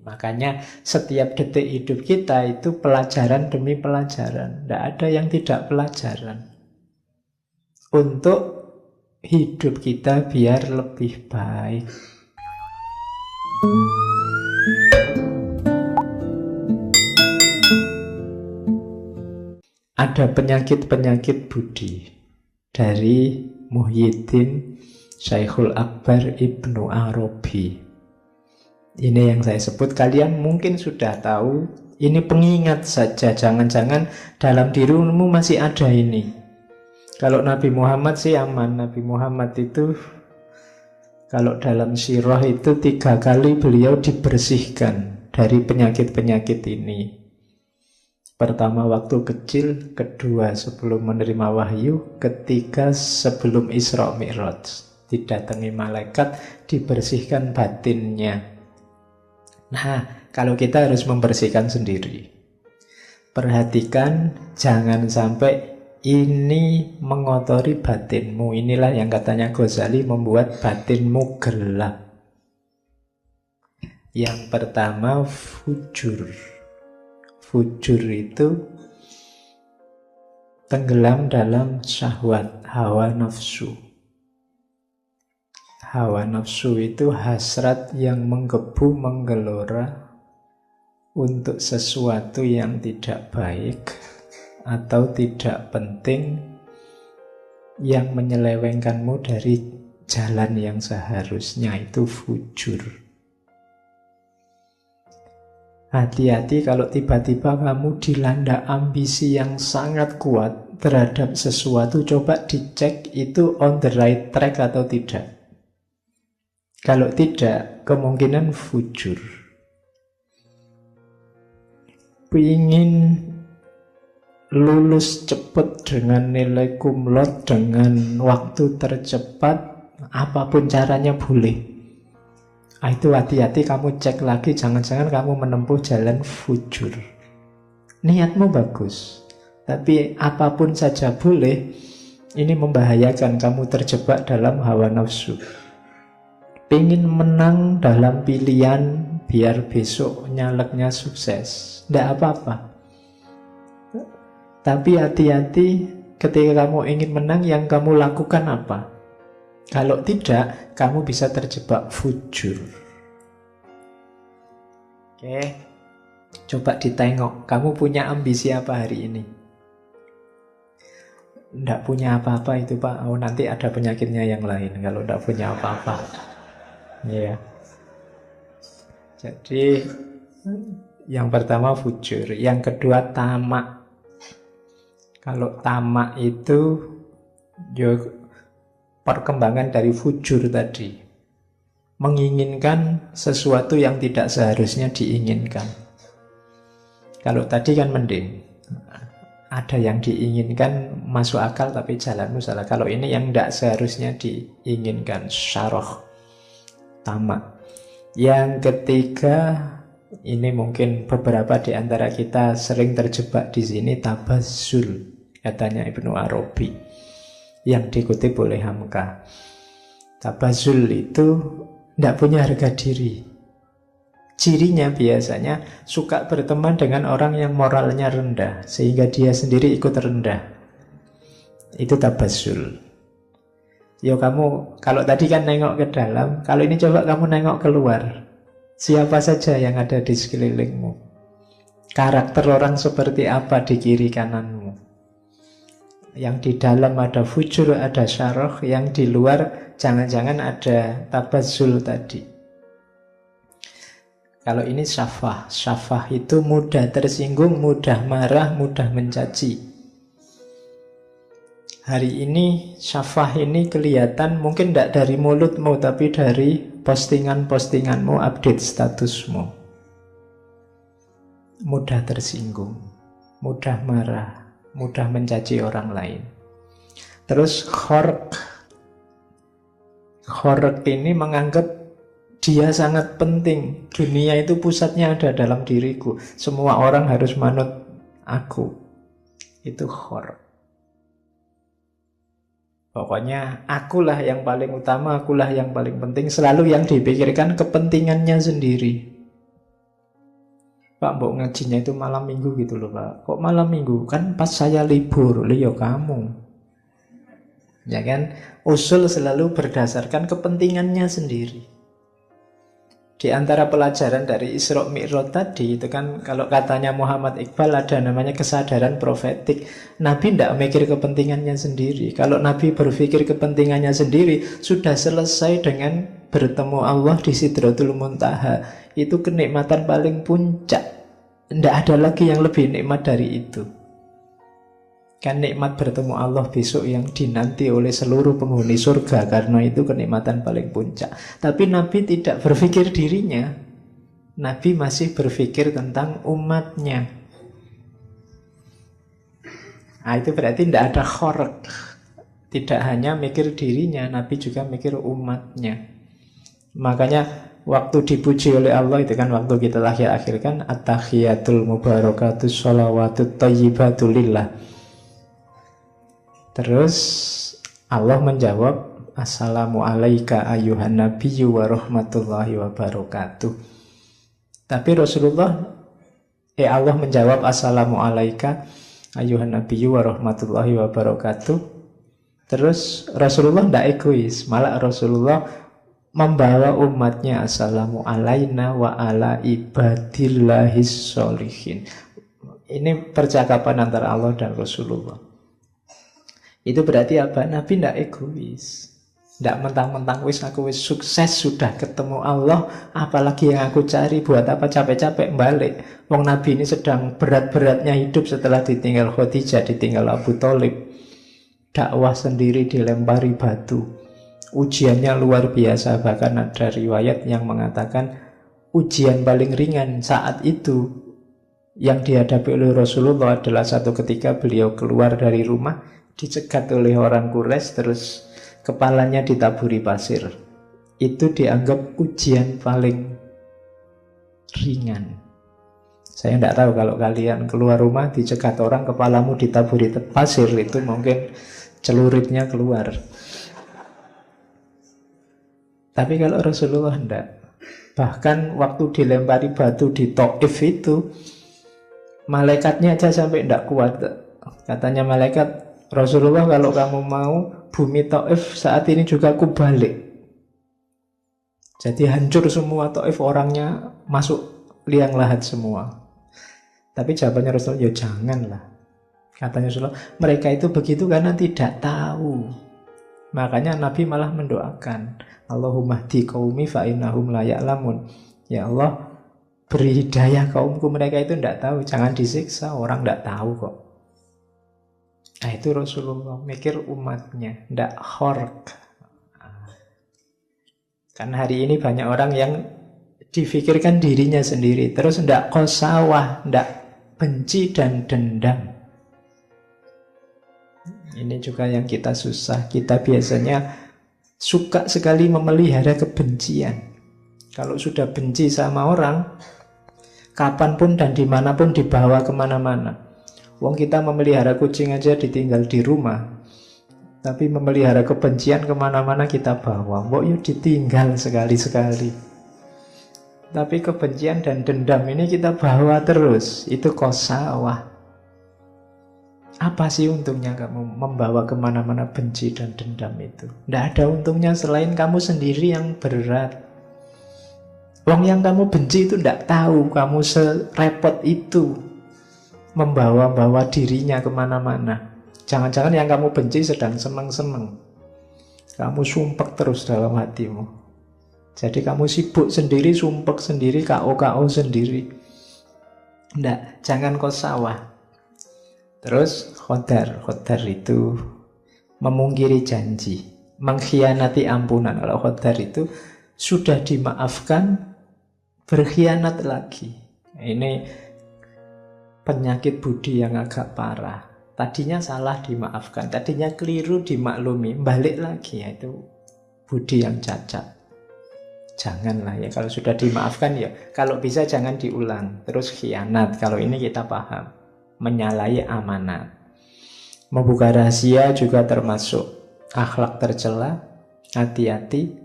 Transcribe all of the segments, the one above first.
Makanya setiap detik hidup kita itu pelajaran demi pelajaran. Tidak ada yang tidak pelajaran. Untuk hidup kita biar lebih baik. Ada penyakit-penyakit budi dari Muhyiddin Syekhul Akbar Ibnu Arabi. Ini yang saya sebut, kalian mungkin sudah tahu. Ini pengingat saja, jangan-jangan dalam dirimu masih ada ini. Kalau Nabi Muhammad sih aman. Nabi Muhammad itu kalau dalam sirah itu 3 kali beliau dibersihkan dari penyakit-penyakit ini. Pertama waktu kecil, kedua sebelum menerima wahyu, ketiga sebelum Isra Mi'raj. Didatangi malaikat, dibersihkan batinnya. Nah, kalau kita harus membersihkan sendiri. Perhatikan, jangan sampai ini mengotori batinmu. Inilah yang katanya Ghazali membuat batinmu gelap. Yang pertama, fujur. Fujur itu tenggelam dalam syahwat, hawa nafsu. Hawa nafsu itu hasrat yang menggebu, menggelora untuk sesuatu yang tidak baik atau tidak penting, yang menyelewengkanmu dari jalan yang seharusnya. Itu fujur. Hati-hati kalau tiba-tiba kamu dilanda ambisi yang sangat kuat terhadap sesuatu. Coba dicek itu on the right track atau tidak. Kalau tidak, kemungkinan fujur. Ingin lulus cepat dengan nilai cum laude, dengan waktu tercepat, apapun caranya boleh. Itu hati-hati, kamu cek lagi, jangan-jangan kamu menempuh jalan fujur. Niatmu bagus, tapi apapun saja boleh. Ini membahayakan, kamu terjebak dalam hawa nafsu. Pengen menang dalam pilihan biar besok nyaleknya sukses, tidak apa-apa. Tapi hati-hati ketika kamu ingin menang, yang kamu lakukan apa? Kalau tidak, kamu bisa terjebak fujur. Oke, coba ditengok, kamu punya ambisi apa hari ini? Tidak punya apa-apa itu Pak. Oh, nanti ada penyakitnya yang lain kalau tidak punya apa-apa. Ya. Jadi yang pertama fujur, yang kedua tamak. Kalau tamak itu perkembangan dari fujur tadi, menginginkan sesuatu yang tidak seharusnya diinginkan. Kalau tadi kan mending, ada yang diinginkan masuk akal tapi jalanmu salah. Kalau ini yang tidak seharusnya diinginkan, syarah, tamak. Yang ketiga, ini mungkin beberapa di antara kita sering terjebak di sini, tabazzul, katanya Ibnu Arabi, yang dikutip oleh Hamka. Tabazzul itu tidak punya harga diri. Cirinya biasanya suka berteman dengan orang yang moralnya rendah, sehingga dia sendiri ikut rendah. Itu tabazzul. Yo kamu, kalau tadi kan nengok ke dalam, kalau ini coba kamu nengok keluar. Siapa saja yang ada di sekelilingmu? Karakter orang seperti apa di kiri kananmu? Yang di dalam ada fujur, ada syarah. Yang di luar jangan-jangan ada tabazzul tadi. Kalau ini syafah. Syafah itu mudah tersinggung, mudah marah, mudah mencaci. Hari ini syafah ini kelihatan mungkin tidak dari mulutmu, tapi dari postingan-postinganmu, update statusmu. Mudah tersinggung, mudah marah, mudah mencaci orang lain. Terus khorq. Khorq ini menganggap dia sangat penting. Dunia itu pusatnya ada dalam diriku. Semua orang harus manut aku. Itu khorq. Pokoknya akulah yang paling utama, akulah yang paling penting. Selalu yang dipikirkan kepentingannya sendiri. Pak, mbok ngajinya itu malam minggu gitu loh Pak. Kok malam minggu? Kan pas saya libur. Liyo kamu. Ya kan? Usul selalu berdasarkan kepentingannya sendiri. Di antara pelajaran dari Isra Mi'raj tadi itu kan, kalau katanya Muhammad Iqbal, ada namanya kesadaran profetik. Nabi tidak mikir kepentingannya sendiri. Kalau Nabi berpikir kepentingannya sendiri, sudah selesai dengan bertemu Allah di Sidratul Muntaha. Itu kenikmatan paling puncak. Tidak ada lagi yang lebih nikmat dari itu. Kan nikmat bertemu Allah besok yang dinanti oleh seluruh penghuni surga, karena itu kenikmatan paling puncak. Tapi Nabi tidak berpikir dirinya. Nabi masih berpikir tentang umatnya. Nah, itu berarti tidak ada khorek. Tidak hanya mikir dirinya, Nabi juga mikir umatnya. Makanya waktu dipuji oleh Allah itu kan, waktu kita akhir-akhir kan, at-tahiyatul mubarakatus sholawatut thayyibatu lillah. Terus Allah menjawab, assalamu alayka ayyuhan nabiyyu wa rahmatullahi wa barakatuh. Tapi Allah menjawab assalamu alayka ayyuhan nabiyyu wa rahmatullahi wa barakatuh. Terus Rasulullah tidak egois, malah Rasulullah membawa umatnya assalamu alayna wa ala ibadillahis sholihin. Ini percakapan antara Allah dan Rasulullah. Itu berarti apa? Nabi tidak egois. Tidak mentang-mentang aku sukses sudah ketemu Allah, apalagi yang aku cari, buat apa capek-capek balik. Wong Nabi ini sedang berat-beratnya hidup setelah ditinggal Khadijah, ditinggal Abu Thalib. Dakwah sendiri dilempari batu. Ujiannya luar biasa, bahkan ada riwayat yang mengatakan ujian paling ringan saat itu yang dihadapi oleh Rasulullah adalah satu ketika beliau keluar dari rumah, dicegat oleh orang Quraisy, terus kepalanya ditaburi pasir. Itu dianggap ujian paling ringan. Saya tidak tahu kalau kalian keluar rumah dicegat orang, kepalamu ditaburi pasir, itu mungkin celuritnya keluar. Tapi kalau Rasulullah tidak. Bahkan waktu dilempari batu di Taif itu, malaikatnya aja sampai tidak kuat. Katanya malaikat, Rasulullah, kalau kamu mau, bumi Taif saat ini juga aku balik. Jadi hancur semua Taif, orangnya masuk liang lahat semua. Tapi jawabannya Rasulullah, ya janganlah. Katanya Rasulullah, mereka itu begitu karena tidak tahu. Makanya Nabi malah mendoakan, Allahumma hdi qaumi fa innahum la ya'lamun. Ya Allah, beri hidayah kaumku, mereka itu tidak tahu. Jangan disiksa, orang tidak tahu kok. Nah, itu Rasulullah mikir umatnya, tidak khork. Karena hari ini banyak orang yang difikirkan dirinya sendiri, terus tidak qasawah, tidak benci dan dendam. Ini juga yang kita susah. Kita biasanya suka sekali memelihara kebencian. Kalau sudah benci sama orang, kapanpun dan dimanapun dibawa kemana-mana. Wong kita memelihara kucing aja ditinggal di rumah, tapi memelihara kebencian kemana-mana kita bawa. Mbok yuk ditinggal sekali-sekali. Tapi kebencian dan dendam ini kita bawa terus. Itu qasawah. Apa sih untungnya kamu membawa kemana-mana benci dan dendam itu? Tidak ada untungnya selain kamu sendiri yang berat. Wong yang kamu benci itu tidak tahu kamu serepot itu membawa-bawa dirinya kemana-mana. Jangan-jangan yang kamu benci sedang senang-senang. Kamu sumpek terus dalam hatimu. Jadi kamu sibuk sendiri, sumpek sendiri, KO-KO sendiri. Tidak, jangan qasawah. Terus khodar itu memungkiri janji, mengkhianati ampunan. Kalau khodar itu sudah dimaafkan, berkhianat lagi. Ini penyakit budi yang agak parah. Tadinya salah dimaafkan, tadinya keliru dimaklumi, balik lagi. Itu budi yang cacat. Janganlah ya, kalau sudah dimaafkan ya, kalau bisa jangan diulang. Terus khianat, kalau ini kita paham, menyalahi amanat. Membuka rahasia juga termasuk akhlak tercela. Hati-hati.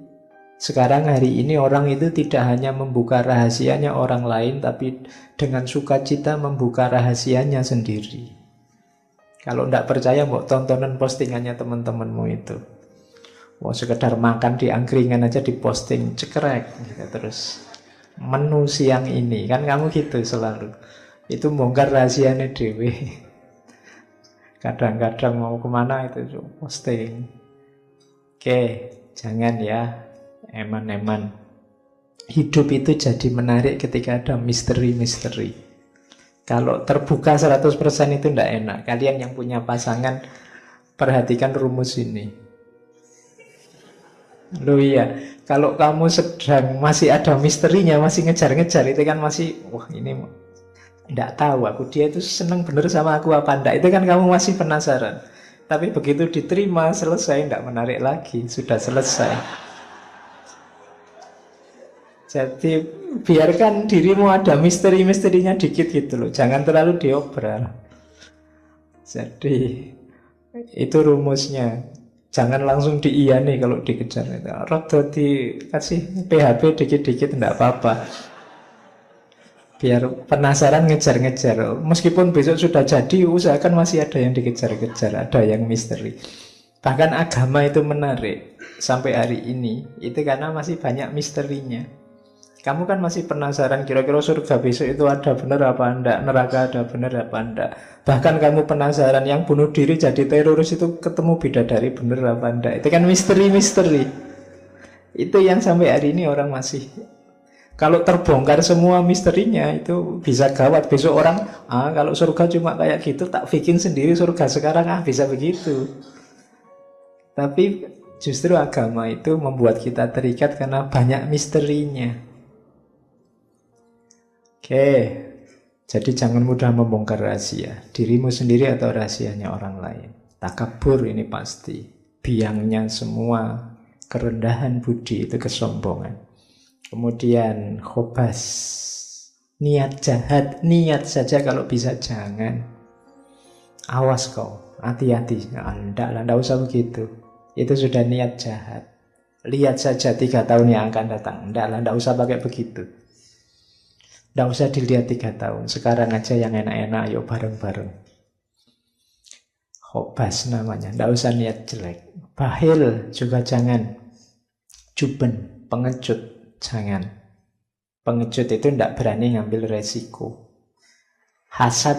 Sekarang hari ini orang itu tidak hanya membuka rahasianya orang lain, tapi dengan sukacita membuka rahasianya sendiri. Kalau tidak percaya, mau tontonan postingannya teman-temanmu itu. Mau sekedar makan di angkringan aja diposting, cekrek gitu. Terus menu siang ini, kan kamu gitu selalu. Itu bongkar rahasianya dewe. Kadang-kadang mau kemana itu posting. Oke, jangan ya eman-eman. Hidup itu jadi menarik ketika ada misteri-misteri. Kalau terbuka 100% itu tidak enak. Kalian yang punya pasangan, perhatikan rumus ini. Loh iya, kalau kamu sedang masih ada misterinya, masih ngejar-ngejar, itu kan masih, wah ini tidak tahu aku, dia itu senang bener sama aku apa enggak. Itu kan kamu masih penasaran. Tapi begitu diterima, selesai, tidak menarik lagi, sudah selesai. Jadi biarkan dirimu ada misteri-misterinya dikit gitu loh. Jangan terlalu diobral. Jadi itu rumusnya. Jangan langsung diiyani kalau dikejar. Rodo dikasih PHP dikit-dikit tidak apa-apa. Biar penasaran ngejar-ngejar. Meskipun besok sudah jadi, usahakan masih ada yang dikejar-kejar, ada yang misteri. Bahkan agama itu menarik sampai hari ini. Itu karena masih banyak misterinya. Kamu kan masih penasaran kira-kira surga besok itu ada benar apa enggak, neraka ada benar apa enggak. Bahkan kamu penasaran yang bunuh diri jadi teroris itu ketemu bidadari benar apa enggak. Itu kan misteri-misteri. Itu yang sampai hari ini orang masih. Kalau terbongkar semua misterinya itu bisa gawat. Besok orang, kalau surga cuma kayak gitu, tak bikin sendiri surga sekarang, bisa begitu. Tapi justru agama itu membuat kita terikat karena banyak misterinya. Oke, jadi jangan mudah membongkar rahasia dirimu sendiri atau rahasianya orang lain. Takabur ini pasti. Biangnya semua kerendahan budi itu kesombongan. Kemudian khobas, niat jahat, niat saja kalau bisa jangan. Awas kau, hati-hati. Enggak usah begitu. Itu sudah niat jahat. Lihat saja 3 tahun yang akan datang. Enggak usah pakai begitu. Nggak usah dilihat 3 tahun. Sekarang aja yang enak-enak, ayo bareng-bareng. Khobas namanya. Nggak usah niat jelek. Bahil juga jangan. Juben, pengecut, jangan. Pengecut itu nggak berani ngambil resiko. Hasad,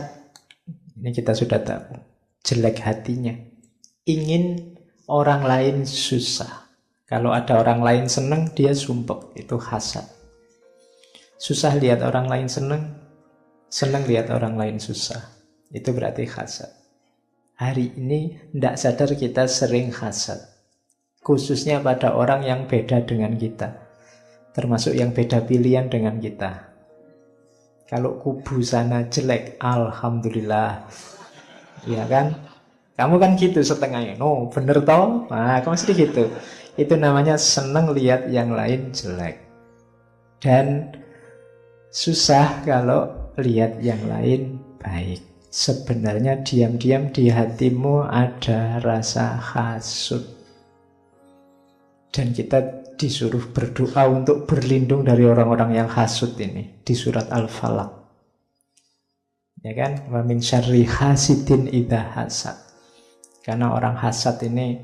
ini kita sudah tahu. Jelek hatinya. Ingin orang lain susah. Kalau ada orang lain senang, dia sumpek. Itu hasad. Susah lihat orang lain senang, senang lihat orang lain susah. Itu berarti hasad. Hari ini tidak sadar kita sering hasad. Khususnya pada orang yang beda dengan kita. Termasuk yang beda pilihan dengan kita. Kalau kubu sana jelek, alhamdulillah. Ya kan? Kamu kan gitu setengahnya. No, bener toh? Nah, kamu mesti gitu. Itu namanya senang lihat yang lain jelek. Dan susah kalau lihat yang lain baik. Sebenarnya diam-diam di hatimu ada rasa hasud. Dan kita disuruh berdoa untuk berlindung dari orang-orang yang hasud ini. Di surat Al-Falaq. Ya kan? Wa min syarri hasidin idza hasad. Karena orang hasad ini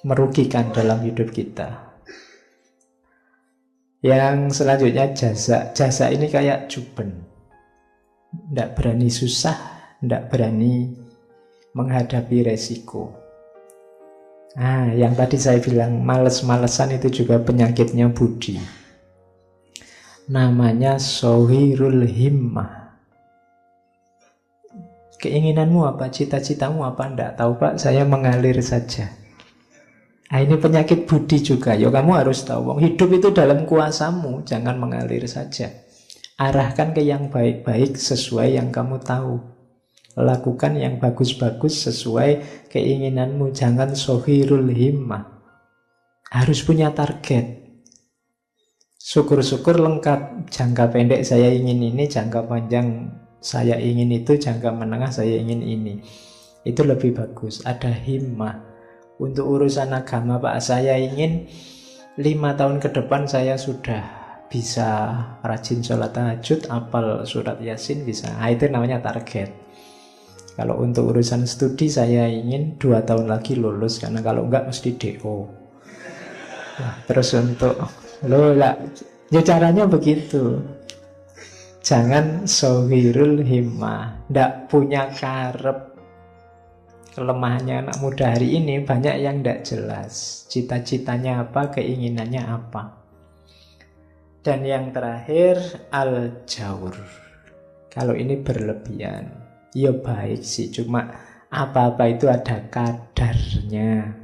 merugikan dalam hidup kita. Yang selanjutnya jasa. Jasa ini kayak juben. Tidak berani susah, tidak berani menghadapi resiko. Yang tadi saya bilang males-malesan itu juga penyakitnya budi. Namanya sohirul himmah. Keinginanmu apa? Cita-citamu apa? Tidak tahu Pak, saya mengalir saja. Ini penyakit budi juga. Ya kamu harus tahu, hidup itu dalam kuasamu. Jangan mengalir saja. Arahkan ke yang baik-baik sesuai yang kamu tahu. Lakukan yang bagus-bagus sesuai keinginanmu. Jangan sohirul himmah. Harus punya target. Syukur-syukur lengkap. Jangka pendek saya ingin ini, jangka panjang saya ingin itu, jangka menengah saya ingin ini. Itu lebih bagus. Ada himmah. Untuk urusan agama Pak, saya ingin 5 tahun ke depan saya sudah bisa rajin sholat tahajud, hafal surat Yasin bisa. Nah, itu namanya target. Kalau untuk urusan studi saya ingin 2 tahun lagi lulus, karena kalau enggak mesti DO. Nah, terus untuk ya caranya begitu. Jangan sohirul himmah, ndak punya karep. Kelemahannya anak muda hari ini banyak yang ndak jelas. Cita-citanya apa, keinginannya apa. Dan yang terakhir, al-jaur. Kalau ini berlebihan, ya baik sih, cuma apa-apa itu ada kadarnya.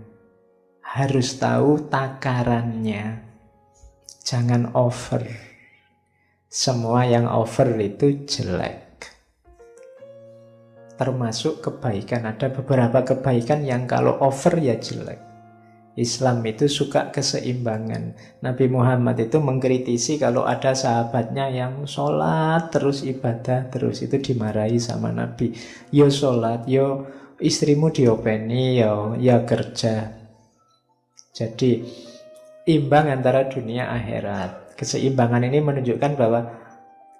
Harus tahu takarannya. Jangan over. Semua yang over itu jelek. Termasuk kebaikan. Ada beberapa kebaikan yang kalau over ya jelek. Islam itu suka keseimbangan. Nabi Muhammad itu mengkritisi kalau ada sahabatnya yang sholat terus, ibadah terus, itu dimarahi sama Nabi. Yo sholat, yo istrimu diopeni, yo ya kerja. Jadi imbang antara dunia akhirat. Keseimbangan ini menunjukkan bahwa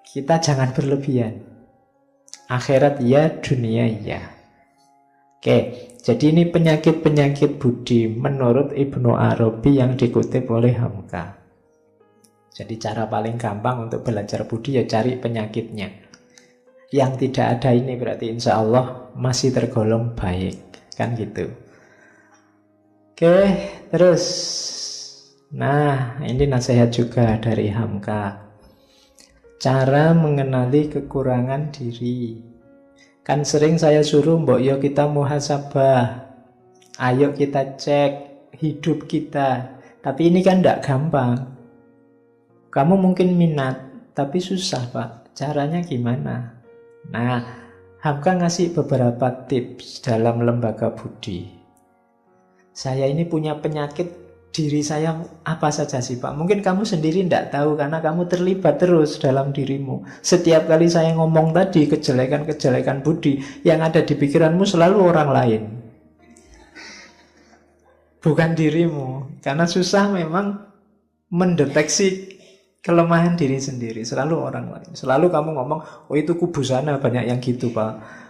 kita jangan berlebihan. Akhirat ya, dunia ya. Oke, jadi ini penyakit-penyakit budi menurut Ibnu Arabi yang dikutip oleh Hamka. Jadi cara paling gampang untuk belajar budi ya cari penyakitnya. Yang tidak ada ini berarti insya Allah masih tergolong baik. Kan gitu. Oke, terus. Nah, ini nasihat juga dari Hamka. Cara mengenali kekurangan diri. Kan sering saya suruh, mbok yo kita muhasabah. Ayo kita cek hidup kita. Tapi ini kan tidak gampang. Kamu mungkin minat, tapi susah Pak. Caranya gimana? Nah, Hamka ngasih beberapa tips dalam lembaga budi. Saya ini punya penyakit diri saya apa saja sih Pak? Mungkin kamu sendiri tidak tahu karena kamu terlibat terus dalam dirimu. Setiap kali saya ngomong tadi kejelekan-kejelekan budi, yang ada di pikiranmu selalu orang lain. Bukan dirimu. Karena susah memang mendeteksi kelemahan diri sendiri. Selalu orang lain. Selalu kamu ngomong, oh itu kubu sana banyak yang gitu Pak.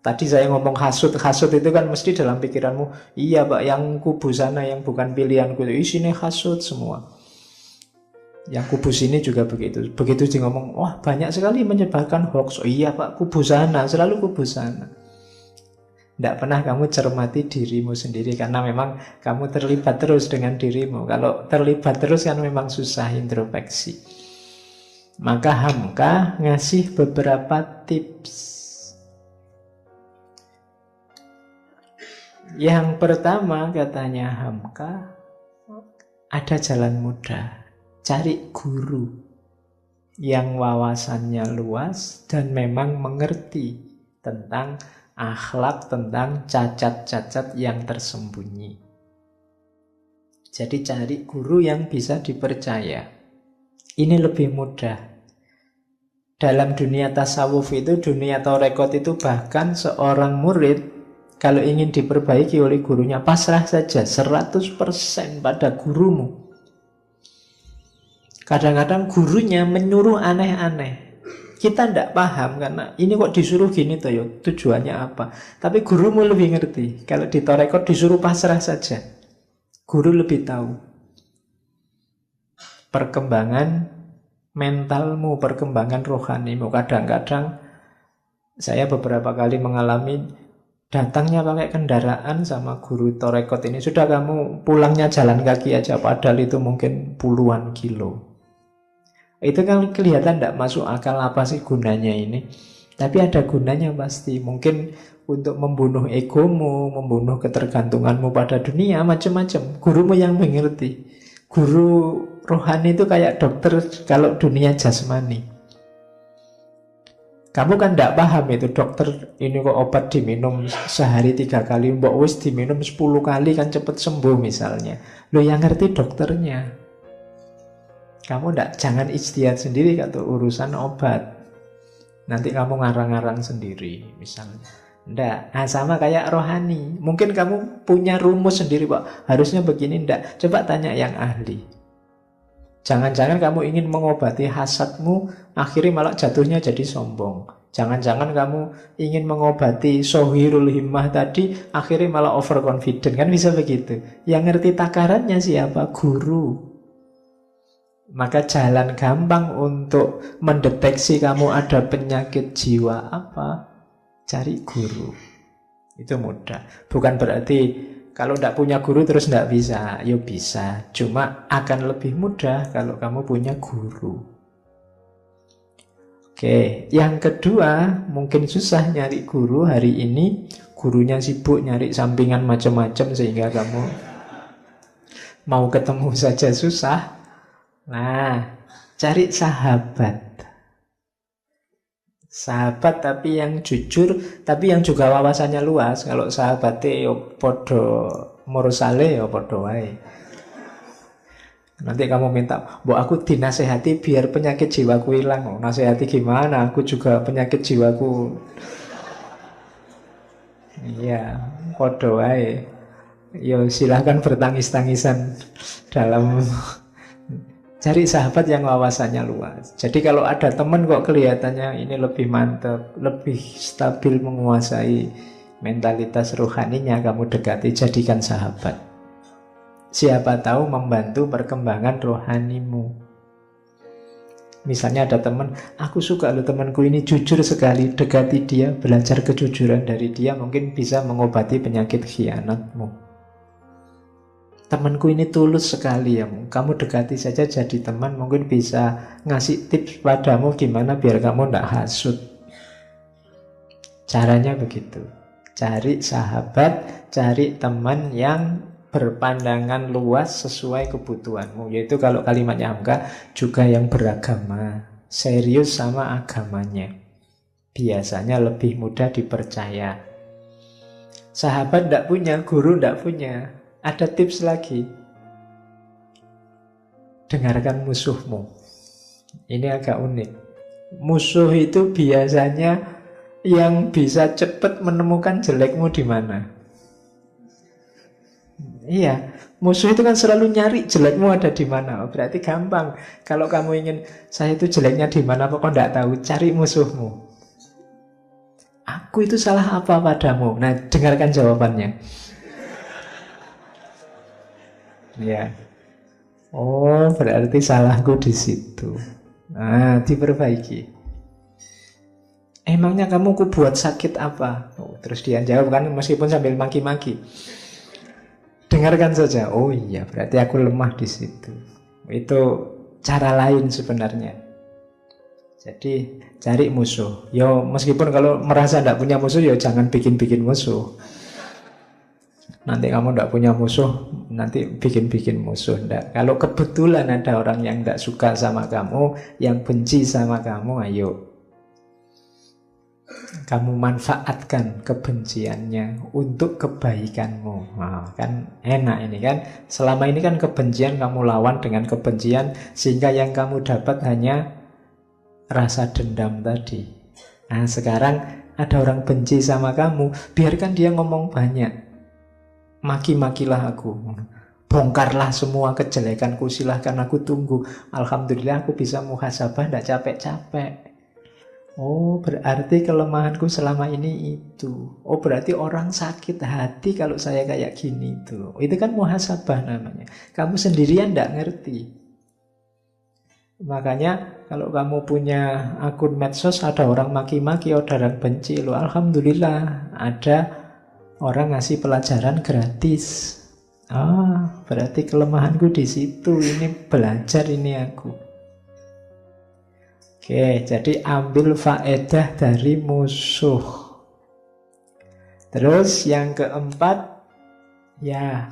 Tadi saya ngomong hasut itu kan mesti dalam pikiranmu, iya Pak, yang kubu sana yang bukan pilihanku itu isinya hasut semua. Yang kubu sini juga begitu. Begitu dia ngomong, wah banyak sekali menyebarkan hoax. Oh iya Pak, kubu sana, selalu kubu sana. Tidak pernah kamu cermati dirimu sendiri karena memang kamu terlibat terus dengan dirimu. Kalau terlibat terus kan memang susah introspeksi. Maka Hamka ngasih beberapa tips. Yang pertama katanya Hamka, ada jalan mudah. Cari guru yang wawasannya luas dan memang mengerti tentang akhlak, tentang cacat-cacat yang tersembunyi. Jadi cari guru yang bisa dipercaya. Ini lebih mudah. Dalam dunia tasawuf itu, dunia tarekat itu bahkan seorang murid kalau ingin diperbaiki oleh gurunya, pasrah saja 100% pada gurumu. Kadang-kadang gurunya menyuruh aneh-aneh. Kita tidak paham karena ini kok disuruh gini toh ya, tujuannya apa. Tapi gurumu lebih ngerti. Kalau di tarekat disuruh pasrah saja. Guru lebih tahu. Perkembangan mentalmu, perkembangan rohanimu. Kadang-kadang saya beberapa kali mengalami datangnya pakai kendaraan sama guru tarekat ini. Sudah kamu pulangnya jalan kaki aja, padahal itu mungkin puluhan kilo. Itu kan kelihatan tidak masuk akal, apa sih gunanya ini. Tapi ada gunanya pasti. Mungkin untuk membunuh egomu, membunuh ketergantunganmu pada dunia, macam-macam. Gurumu yang mengerti. Guru rohani itu kayak dokter kalau dunia jasmani. Kamu kan tidak paham itu dokter ini kok obat diminum sehari 3 kali, mbok wis diminum 10 kali kan cepet sembuh misalnya. Lo yang ngerti dokternya. Kamu jangan ijtihad sendiri atau urusan obat. Nanti kamu ngarang-ngarang sendiri misalnya. Ndak. Nah, sama kayak rohani. Mungkin kamu punya rumus sendiri, Pak. Harusnya begini, ndak. Coba tanya yang ahli. Jangan-jangan kamu ingin mengobati hasadmu, akhirnya malah jatuhnya jadi sombong. Jangan-jangan kamu ingin mengobati sohirul himmah tadi, akhirnya malah overconfident. Kan bisa begitu. Yang ngerti takarannya siapa? Guru. Maka jalan gampang untuk mendeteksi kamu ada penyakit jiwa apa? Cari guru. Itu mudah. Bukan berarti kalau tidak punya guru terus tidak bisa. Ya bisa. Cuma akan lebih mudah kalau kamu punya guru. Oke, yang kedua, mungkin susah nyari guru hari ini. Gurunya sibuk nyari sampingan macam-macam sehingga kamu mau ketemu saja susah. Nah, cari sahabat. Sahabat tapi yang jujur, tapi yang juga wawasannya luas. Kalau sahabatnya yo podo mursale yo podo wae. Nanti kamu minta, "Mbok aku dinasehati biar penyakit jiwaku hilang." Oh, nasehati gimana? Aku juga penyakit jiwaku. Iya, podo wae. Yo silahkan bertangis-tangisan dalam. Cari sahabat yang wawasannya luas. Jadi kalau ada teman kok kelihatannya ini lebih mantap, lebih stabil menguasai mentalitas rohaninya, kamu dekati, jadikan sahabat. Siapa tahu membantu perkembangan rohanimu. Misalnya ada teman, aku suka loh temanku ini jujur sekali, dekati dia, belajar kejujuran dari dia, mungkin bisa mengobati penyakit khianatmu. Temanku ini tulus sekali ya, kamu dekati saja jadi teman, mungkin bisa ngasih tips padamu gimana biar kamu tidak hasut. Caranya begitu. Cari sahabat, cari teman yang berpandangan luas sesuai kebutuhanmu. Yaitu kalau kalimatnya Hamka juga yang beragama, serius sama agamanya. Biasanya lebih mudah dipercaya. Sahabat tidak punya, guru tidak punya. Ada tips lagi. Dengarkan musuhmu. Ini agak unik. Musuh itu biasanya yang bisa cepat menemukan jelekmu di mana. Iya, musuh itu kan selalu nyari jelekmu ada di mana. Oh, berarti gampang. Kalau kamu ingin saya itu jeleknya di mana, kok enggak tahu, cari musuhmu. Aku itu salah apa padamu? Nah, dengarkan jawabannya. Ya. Oh, berarti salahku di situ. Nah, diperbaiki. Emangnya kamu ku buat sakit apa? Oh, terus dia jawab kan meskipun sambil maki-maki. Dengarkan saja. Oh iya, berarti aku lemah di situ. Itu cara lain sebenarnya. Jadi cari musuh. Yo, meskipun kalau merasa tidak punya musuh, yo jangan bikin-bikin musuh. Nanti kamu tidak punya musuh, nanti bikin-bikin musuh. Nggak. Kalau kebetulan ada orang yang tidak suka sama kamu, yang benci sama kamu, ayo kamu manfaatkan kebenciannya untuk kebaikanmu. Nah, kan enak ini kan. Selama ini kan kebencian kamu lawan dengan kebencian, sehingga yang kamu dapat hanya rasa dendam tadi. Nah, sekarang ada orang benci sama kamu, biarkan dia ngomong banyak. Maki-makilah aku, bongkarlah semua kejelekanku, silahkan aku tunggu. Alhamdulillah aku bisa muhasabah, tidak capek-capek. Oh, berarti kelemahanku selama ini itu. Oh, berarti orang sakit hati kalau saya kayak gini tuh. Itu kan muhasabah namanya. Kamu sendirian tidak ngerti. Makanya kalau kamu punya akun medsos, ada orang maki-maki, ada orang benci, loh, alhamdulillah ada orang ngasih pelajaran gratis. Ah, berarti kelemahanku di situ. Ini belajar ini aku. Oke, jadi ambil faedah dari musuh. Terus yang keempat, ya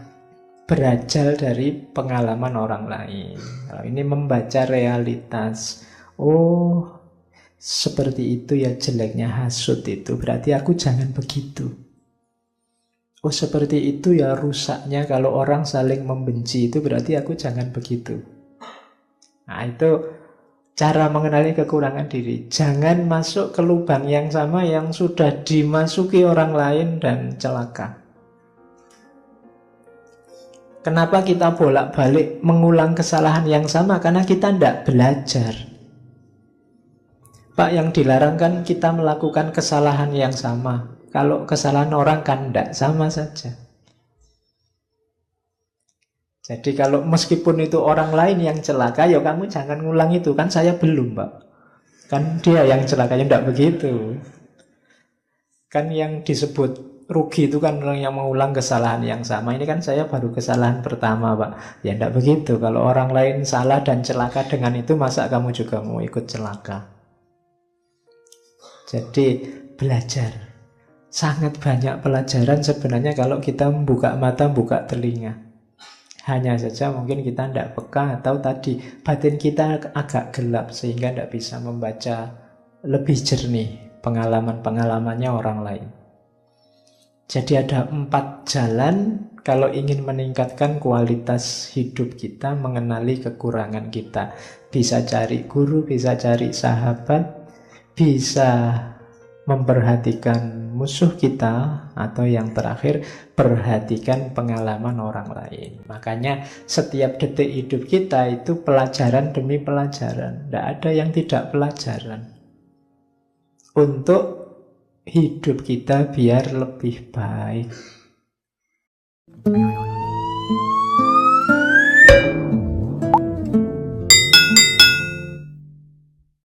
berajal dari pengalaman orang lain. Kalau ini membaca realitas. Oh, seperti itu ya jeleknya hasut itu. Berarti aku jangan begitu. Oh, seperti itu ya rusaknya kalau orang saling membenci, itu berarti aku jangan begitu. Nah, itu Cara mengenali kekurangan diri. Jangan masuk ke lubang yang sama yang sudah dimasuki orang lain dan celaka. Kenapa kita bolak-balik mengulang kesalahan yang sama? Karena kita tidak belajar. Pak, yang dilarang kan kita melakukan kesalahan yang sama. Kalau kesalahan orang kan tidak, sama saja. Jadi kalau meskipun itu orang lain yang celaka, ya kamu jangan ngulang itu. Kan saya belum, Pak. Kan dia yang celaka, ya tidak begitu. Kan yang disebut rugi itu kan orang yang mengulang kesalahan yang sama. Ini kan saya baru kesalahan pertama, Pak. Ya tidak begitu. Kalau orang lain salah dan celaka dengan itu, masa kamu juga mau ikut celaka? Jadi belajar. Sangat banyak pelajaran sebenarnya kalau kita membuka mata, buka telinga. Hanya saja mungkin kita tidak peka atau tadi batin kita agak gelap sehingga tidak bisa membaca lebih jernih pengalaman-pengalamannya orang lain. Jadi ada 4 jalan kalau ingin meningkatkan kualitas hidup kita, mengenali kekurangan kita. Bisa cari guru, bisa cari sahabat, bisa memperhatikan musuh kita, atau yang terakhir, perhatikan pengalaman orang lain. Makanya setiap detik hidup kita itu pelajaran demi pelajaran. Tidak ada yang tidak pelajaran. Untuk hidup kita biar lebih baik.